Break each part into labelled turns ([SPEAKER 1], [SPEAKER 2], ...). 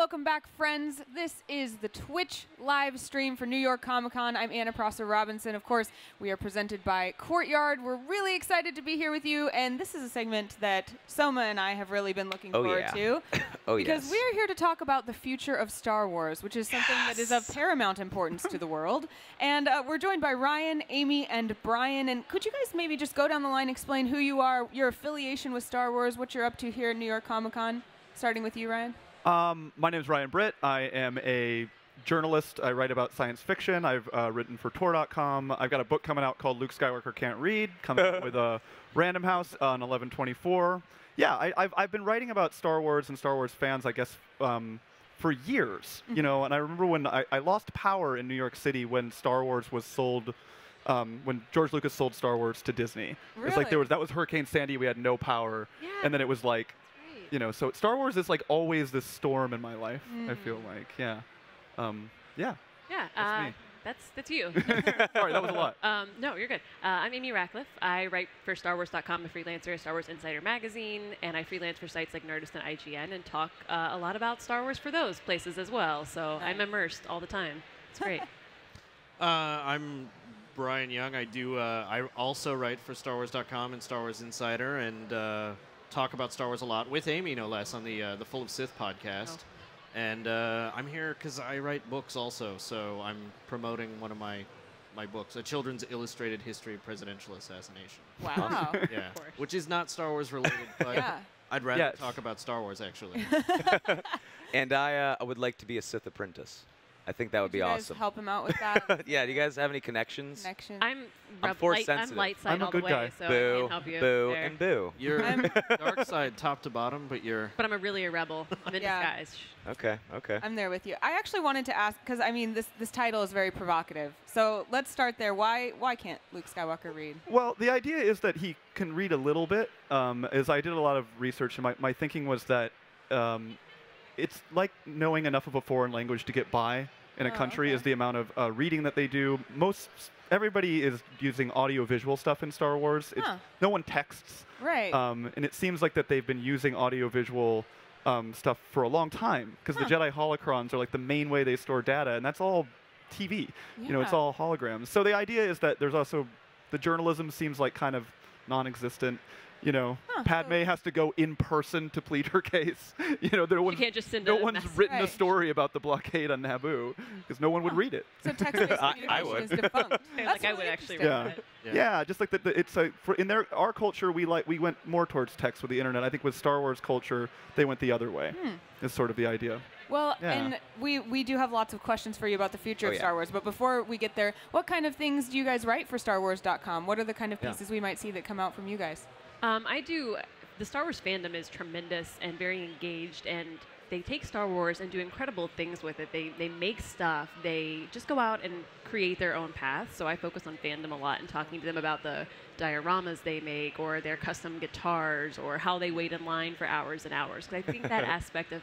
[SPEAKER 1] welcome back, friends. This is the Twitch live stream for New York Comic Con. I'm Anna Prosser-Robinson. Of course, we are presented by Courtyard. We're really excited to be here with you, and this is a segment that Soma and I have really been looking forward to. Because we are here to talk about the future of Star Wars, which is something that is of paramount importance to the world. And we're joined by Ryan, Amy, and Bryan. And could you guys maybe just go down the line, explain who you are, your affiliation with Star Wars, what you're up to here at New York Comic Con? Starting with you, Ryan.
[SPEAKER 2] My name is Ryan Britt. I am a journalist. I write about science fiction. I've written for Tor.com. I've got a book coming out called Luke Skywalker Can't Read, coming out with a Random House on 11/24. Yeah, I've been writing about Star Wars and Star Wars fans, I guess, for years. You know, and I remember when I lost power in New York City when Star Wars was sold. When George Lucas sold Star Wars to Disney.
[SPEAKER 1] Really?
[SPEAKER 2] It's like that was Hurricane Sandy. We had no power, and then it was like. You know, so Star Wars is like always this storm in my life. I feel like, yeah.
[SPEAKER 3] That's you.
[SPEAKER 2] Sorry, that was a lot.
[SPEAKER 3] No, you're good. I'm Amy Radcliffe. I write for StarWars.com, a freelancer, Star Wars Insider Magazine, and I freelance for sites like Nerdist and IGN and talk a lot about Star Wars for those places as well. So I'm immersed all the time. It's great.
[SPEAKER 4] I'm Bryan Young. I also write for StarWars.com and Star Wars Insider, and talk about Star Wars a lot with Amy, no less, on the Full of Sith podcast. And I'm here because I write books also, so I'm promoting one of my books, a children's illustrated history of presidential assassination.
[SPEAKER 1] Wow.
[SPEAKER 4] Yeah, which is not Star Wars related, but I'd rather talk about Star Wars, actually.
[SPEAKER 5] And I would like to be a Sith apprentice. I think that would be awesome.
[SPEAKER 1] Help him out with that.
[SPEAKER 5] Yeah, do you guys have any connections?
[SPEAKER 3] I'm
[SPEAKER 5] Force
[SPEAKER 3] I'm
[SPEAKER 5] sensitive.
[SPEAKER 3] light side
[SPEAKER 2] I'm a
[SPEAKER 3] all
[SPEAKER 2] good
[SPEAKER 3] the
[SPEAKER 2] guy.
[SPEAKER 3] way, so
[SPEAKER 5] Boo,
[SPEAKER 3] I can't help you
[SPEAKER 5] boo,
[SPEAKER 3] there.
[SPEAKER 5] and boo.
[SPEAKER 4] You're dark side top to bottom, but you're...
[SPEAKER 3] But I'm really a rebel. I'm in disguise.
[SPEAKER 5] Okay, okay.
[SPEAKER 1] I'm there with you. I actually wanted to ask, because I mean, this title is very provocative. So let's start there. Why can't Luke Skywalker read?
[SPEAKER 2] Well, the idea is that he can read a little bit. As I did a lot of research, and my thinking was that it's like knowing enough of a foreign language to get by in a country is the amount of reading that they do. Everybody is using audio-visual stuff in Star Wars. No one texts.
[SPEAKER 1] Right.
[SPEAKER 2] And it seems like that they've been using audio-visual stuff for a long time, because the Jedi holocrons are like the main way they store data, and that's all TV. You know, it's all holograms. So the idea is that there's also, the journalism seems like kind of non-existent. You know, Padme has to go in person to plead her case. You know,
[SPEAKER 3] You can't just send
[SPEAKER 2] no
[SPEAKER 3] a
[SPEAKER 2] one's
[SPEAKER 3] message.
[SPEAKER 2] written a story about the blockade on Naboo, because no one would read it.
[SPEAKER 1] So text-based communication is defunct.
[SPEAKER 3] I would actually read it.
[SPEAKER 2] Yeah, just like it's in our culture, we went more towards text with the internet. I think with Star Wars culture, they went the other way. Is sort of the idea.
[SPEAKER 1] Well, and we do have lots of questions for you about the future of Star Wars. But before we get there, what kind of things do you guys write for StarWars.com? What are the kind of pieces we might see that come out from you guys?
[SPEAKER 3] I do. The Star Wars fandom is tremendous and very engaged, and they take Star Wars and do incredible things with it. They make stuff. They just go out and create their own path. So I focus on fandom a lot and talking to them about the dioramas they make, or their custom guitars, or how they wait in line for hours and hours. Because I think that aspect of,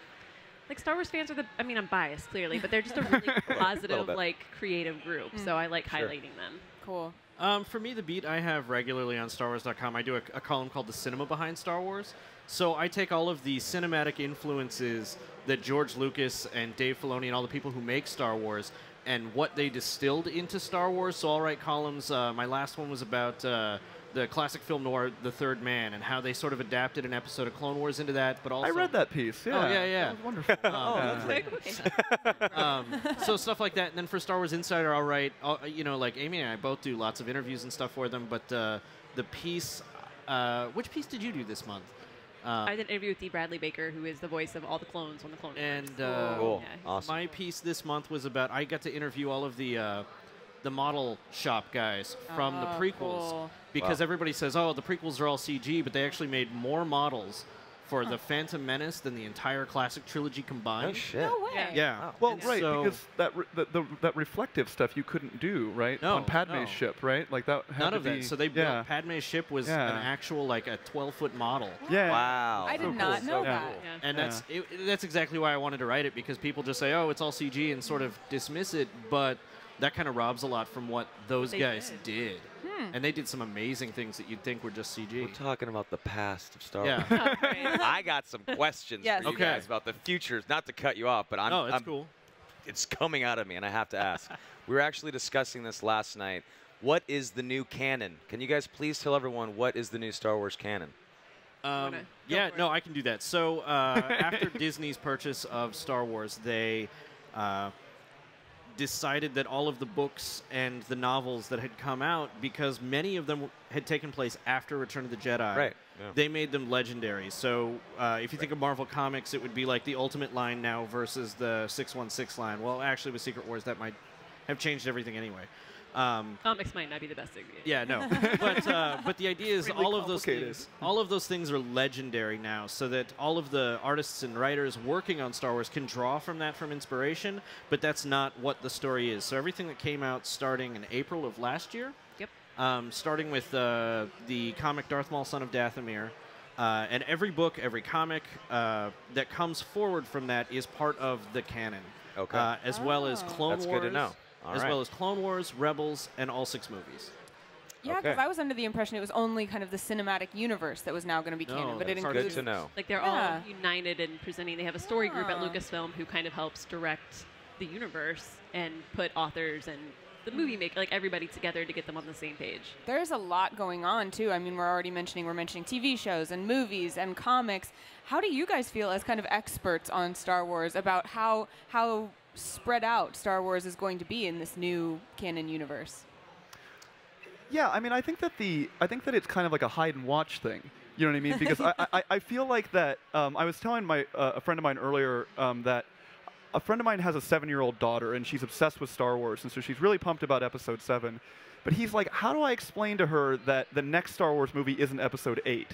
[SPEAKER 3] like, Star Wars fans are I mean, I'm biased, clearly, but they're just a really positive, like, creative group. So I like highlighting them.
[SPEAKER 1] Cool.
[SPEAKER 4] For me, the beat I have regularly on StarWars.com, I do a column called The Cinema Behind Star Wars. So I take all of the cinematic influences that George Lucas and Dave Filoni and all the people who make Star Wars and what they distilled into Star Wars. So I'll write columns. My last one was about the classic film noir, The Third Man, and how they sort of adapted an episode of Clone Wars into that. But also,
[SPEAKER 2] I read that piece. Yeah.
[SPEAKER 4] Oh, yeah.
[SPEAKER 2] That was wonderful.
[SPEAKER 4] So stuff like that. And then for Star Wars Insider, I'll write, you know, like Amy and I both do lots of interviews and stuff for them. But the piece, which piece did you do this month?
[SPEAKER 3] I did an interview with D. Bradley Baker, who is the voice of all the clones on the Clone Wars.
[SPEAKER 4] And
[SPEAKER 5] cool.
[SPEAKER 3] Yeah,
[SPEAKER 5] Awesome.
[SPEAKER 4] my piece this month was about, I got to interview all of the model shop guys from the prequels.
[SPEAKER 1] Cool.
[SPEAKER 4] Because everybody says, oh, the prequels are all CG, but they actually made more models for The Phantom Menace than the entire classic trilogy combined.
[SPEAKER 5] Oh, shit.
[SPEAKER 1] No way.
[SPEAKER 4] Yeah.
[SPEAKER 2] Well,
[SPEAKER 4] And
[SPEAKER 2] right,
[SPEAKER 4] so
[SPEAKER 2] because that reflective stuff you couldn't do, right?
[SPEAKER 4] No,
[SPEAKER 2] on Padme's
[SPEAKER 4] no.
[SPEAKER 2] ship, right? Like that had
[SPEAKER 4] None
[SPEAKER 2] to
[SPEAKER 4] of
[SPEAKER 2] be,
[SPEAKER 4] that. So they built Padme's ship was an actual, like, a 12-foot model.
[SPEAKER 2] Yeah.
[SPEAKER 5] Wow.
[SPEAKER 1] I did
[SPEAKER 2] So
[SPEAKER 1] not
[SPEAKER 2] cool.
[SPEAKER 1] know
[SPEAKER 2] So
[SPEAKER 1] that.
[SPEAKER 2] cool.
[SPEAKER 3] Yeah.
[SPEAKER 4] And that's exactly why I wanted to write it, because people just say, oh, it's all CG and sort of dismiss it, but that kind of robs a lot from what those guys did. And they did some amazing things that you'd think were just CG.
[SPEAKER 5] We're talking about the past of Star Wars.
[SPEAKER 4] Yeah.
[SPEAKER 3] Oh, right.
[SPEAKER 5] I got some questions for you
[SPEAKER 4] Okay.
[SPEAKER 5] guys about the futures. Not to cut you off, but
[SPEAKER 4] No, it's cool.
[SPEAKER 5] it's coming out of me, and I have to ask. We were actually discussing this last night. What is the new canon? Can you guys please tell everyone what is the new Star Wars canon?
[SPEAKER 4] Yeah, no, I can do that. So after Disney's purchase of Star Wars, they decided that all of the books and the novels that had come out, because many of them had taken place after Return of the Jedi,
[SPEAKER 5] Right. Yeah.
[SPEAKER 4] they made them legendary. So if you think of Marvel Comics, it would be like the Ultimate line now versus the 616 line. Well, actually, with Secret Wars, that might have changed everything anyway.
[SPEAKER 3] Comics might not be the best example.
[SPEAKER 4] Yeah, no. But the idea is
[SPEAKER 2] Really
[SPEAKER 4] all of those
[SPEAKER 2] complicated.
[SPEAKER 4] things, all of those things are legendary now, so that all of the artists and writers working on Star Wars can draw from that from inspiration, but that's not what the story is. So everything that came out starting in April of last year,
[SPEAKER 3] Yep.
[SPEAKER 4] starting with the comic Darth Maul, Son of Dathomir, and every book, every comic that comes forward from that is part of the canon.
[SPEAKER 5] Okay.
[SPEAKER 4] As well as Clone
[SPEAKER 5] That's
[SPEAKER 4] Wars.
[SPEAKER 5] good to know. All
[SPEAKER 4] as
[SPEAKER 5] right.
[SPEAKER 4] well as Clone Wars, Rebels, and all 6 movies.
[SPEAKER 1] Yeah, because
[SPEAKER 5] Okay.
[SPEAKER 1] I was under the impression it was only kind of the cinematic universe that was now going to be
[SPEAKER 4] No,
[SPEAKER 1] canon, but it
[SPEAKER 4] that's
[SPEAKER 5] Good
[SPEAKER 1] includes.
[SPEAKER 5] to know.
[SPEAKER 3] Like they're
[SPEAKER 1] Yeah.
[SPEAKER 3] all united and presenting. They have a story group at
[SPEAKER 1] Ah.
[SPEAKER 3] Lucasfilm who kind of helps direct the universe and put authors and the movie maker, like everybody together to get them on the same page.
[SPEAKER 1] There's a lot going on too. I mean, we're mentioning TV shows and movies and comics. How do you guys feel as kind of experts on Star Wars about how spread out Star Wars is going to be in this new canon universe?
[SPEAKER 2] Yeah, I mean, I think that it's kind of like a hide and watch thing. You know what I mean? Because I feel like that. I was telling a friend of mine earlier that a friend of mine has a 7-year-old daughter, and she's obsessed with Star Wars, and so she's really pumped about Episode 7. But he's like, how do I explain to her that the next Star Wars movie isn't Episode 8?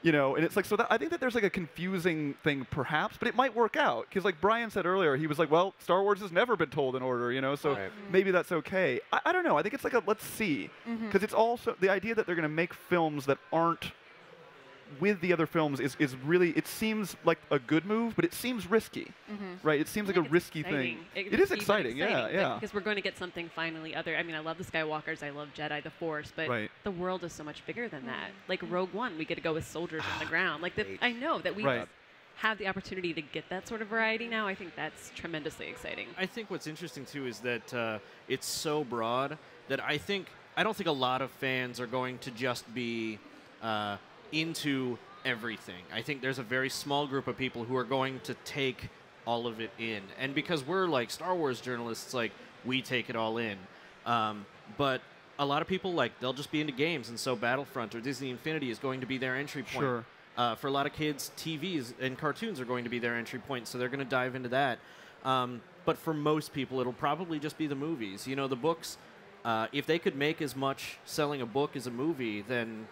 [SPEAKER 2] You know, and it's like, so that, I think that there's like a confusing thing perhaps, but it might work out. Because like Bryan said earlier, he was like, well, Star Wars has never been told in order, you know, so
[SPEAKER 5] Right.
[SPEAKER 2] maybe that's okay. I don't know. I think it's like a let's see. Because it's also, the idea that they're going to make films that aren't with the other films is really, it seems like a good move, but it seems risky, right? It seems like a
[SPEAKER 3] It's
[SPEAKER 2] risky
[SPEAKER 3] exciting.
[SPEAKER 2] thing. It is
[SPEAKER 3] Even
[SPEAKER 2] exciting, yeah.
[SPEAKER 3] Because we're going to get something finally other. I mean, I love the Skywalkers, I love Jedi, the Force, but
[SPEAKER 2] Right.
[SPEAKER 3] the world is so much bigger than that. Like Rogue One, we get to go with soldiers on the ground. Like I know that we
[SPEAKER 2] Right.
[SPEAKER 3] have the opportunity to get that sort of variety now. I think that's tremendously exciting.
[SPEAKER 4] I think what's interesting too is that it's so broad that I don't think a lot of fans are going to just be into everything. I think there's a very small group of people who are going to take all of it in, and because we're like Star Wars journalists, like we take it all in. But a lot of people, like, they'll just be into games, and so Battlefront or Disney Infinity is going to be their entry point.
[SPEAKER 2] Sure.
[SPEAKER 4] For a lot of kids, TVs and cartoons are going to be their entry point, so they're going to dive into that. But for most people, it'll probably just be the movies. You know, the books, if they could make as much selling a book as a movie, then,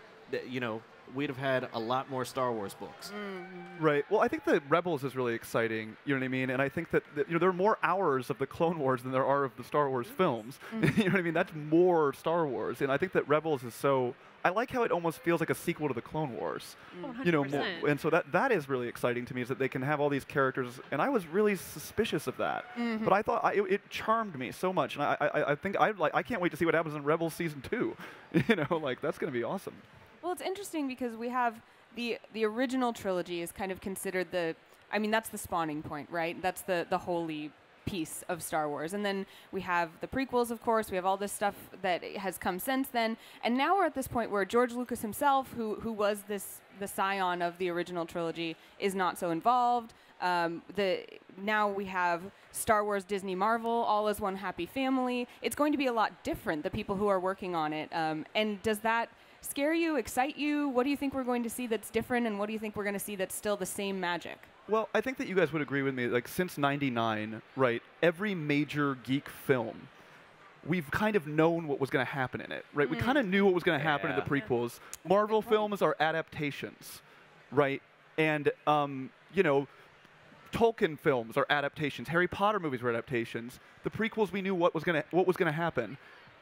[SPEAKER 4] you know, we'd have had a lot more Star Wars books.
[SPEAKER 2] Right. Well, I think that Rebels is really exciting. You know what I mean? And I think that you know there are more hours of the Clone Wars than there are of the Star Wars films. You know what I mean? That's more Star Wars, and I think that Rebels is so. I like how it almost feels like a sequel to the Clone Wars. You know,
[SPEAKER 3] 100%.
[SPEAKER 2] and so that is really exciting to me is that they can have all these characters, and I was really suspicious of that. But I thought it charmed me so much, and I think I can't wait to see what happens in Rebels season 2. You know, like that's going to be awesome.
[SPEAKER 1] Well, it's interesting because we have the original trilogy is kind of considered that's the spawning point, right? That's the holy piece of Star Wars. And then we have the prequels, of course. We have all this stuff that has come since then. And now we're at this point where George Lucas himself, who was the scion of the original trilogy, is not so involved. Now we have Star Wars, Disney, Marvel, all as one happy family. It's going to be a lot different, the people who are working on it. And does that scare you, excite you? What do you think we're going to see that's different, and what do you think we're going to see that's still the same magic?
[SPEAKER 2] Well, I think that you guys would agree with me. Like, since '99, right, every major geek film, we've kind of known what was going to happen in it, right? We kind of knew what was going to happen in the prequels. Marvel films are adaptations, right? And, you know, Tolkien films are adaptations. Harry Potter movies were adaptations. The prequels, we knew what was going to happen.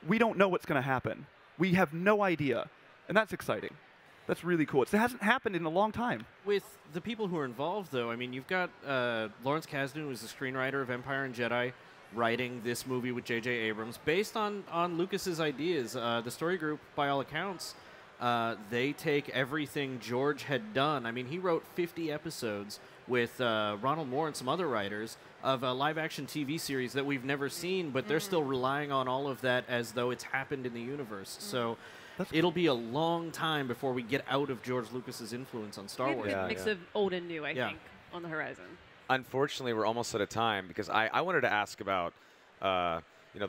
[SPEAKER 2] We don't know what's going to happen. We have no idea. And that's exciting. That's really cool. It hasn't happened in a long time.
[SPEAKER 4] With the people who are involved, though, I mean, you've got Lawrence Kasdan, who's the screenwriter of Empire and Jedi. writing this movie with J.J. Abrams based on Lucas's ideas. The story group, by all accounts, they take everything George had done. I mean, he wrote 50 episodes with Ronald Moore and some other writers of a live-action TV series that we've never seen, but they're still relying on all of that as though it's happened in the universe. So it'll be a long time before we get out of George Lucas's influence on Star Wars.
[SPEAKER 3] A mix of old and new, I think, on the horizon.
[SPEAKER 5] Unfortunately, we're almost out of time because I wanted to ask about the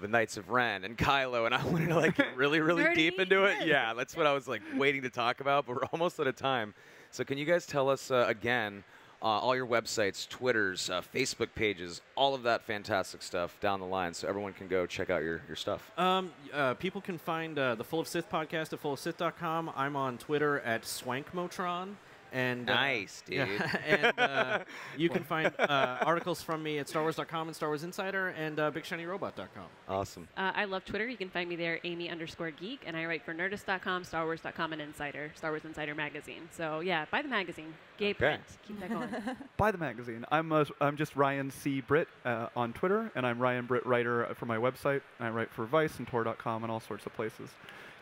[SPEAKER 5] Knights of Ren and Kylo, and I wanted to get really deep into it. Yeah, that's what I was waiting to talk about, but we're almost out of time. So can you guys tell us again all your websites, Twitters, Facebook pages, all of that fantastic stuff down the line, so everyone can go check out your stuff?
[SPEAKER 4] People can find the Full of Sith podcast at fullofsith.com. I'm on Twitter at Swankmotron. And,
[SPEAKER 5] nice, dude.
[SPEAKER 4] Yeah, and you can find articles from me at StarWars.com and Star Wars Insider and BigShinyRobot.com.
[SPEAKER 5] Awesome.
[SPEAKER 3] I love Twitter. You can find me there, Amy_Geek, and I write for Nerdist.com, StarWars.com, and Insider, Star Wars Insider magazine. So yeah, buy the magazine. Gay print. Keep that going.
[SPEAKER 2] Buy the magazine. I'm just Ryan C. Britt on Twitter, and I'm Ryan Britt writer for my website. And I write for Vice and Tor.com and all sorts of places.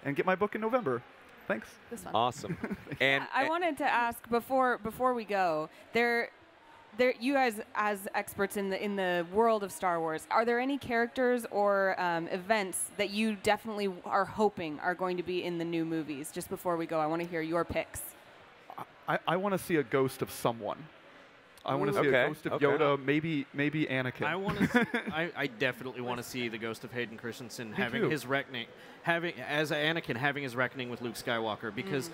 [SPEAKER 2] And get my book in November. Thanks.
[SPEAKER 1] This one.
[SPEAKER 5] Awesome. And
[SPEAKER 1] I wanted to ask before we go, you guys as experts in the world of Star Wars, are there any characters or events that you definitely are hoping are going to be in the new movies? Just before we go, I want to hear your picks.
[SPEAKER 2] I want to see a ghost of someone. I want to see a ghost of Yoda, maybe Anakin.
[SPEAKER 4] I want to. I definitely want to see the ghost of Hayden Christensen having his reckoning, as Anakin having his reckoning with Luke Skywalker, because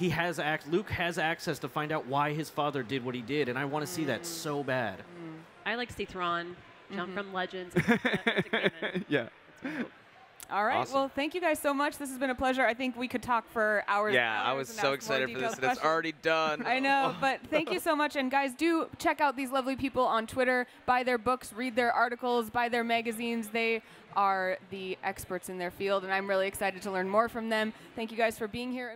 [SPEAKER 4] Luke has access to find out why his father did what he did, and I want to see that so bad.
[SPEAKER 3] I like to see Thrawn jump from Legends into canon.
[SPEAKER 2] Yeah.
[SPEAKER 1] All right.
[SPEAKER 5] Awesome.
[SPEAKER 1] Well, thank you guys so much. This has been a pleasure. I think we could talk for hours.
[SPEAKER 5] Yeah,
[SPEAKER 1] and
[SPEAKER 5] I
[SPEAKER 1] hours
[SPEAKER 5] was
[SPEAKER 1] and
[SPEAKER 5] so
[SPEAKER 1] ask more
[SPEAKER 5] excited for this,
[SPEAKER 1] detailed
[SPEAKER 5] and it's already done.
[SPEAKER 1] I know, but thank you so much. And guys, do check out these lovely people on Twitter. Buy their books, read their articles, buy their magazines. They are the experts in their field, and I'm really excited to learn more from them. Thank you guys for being here.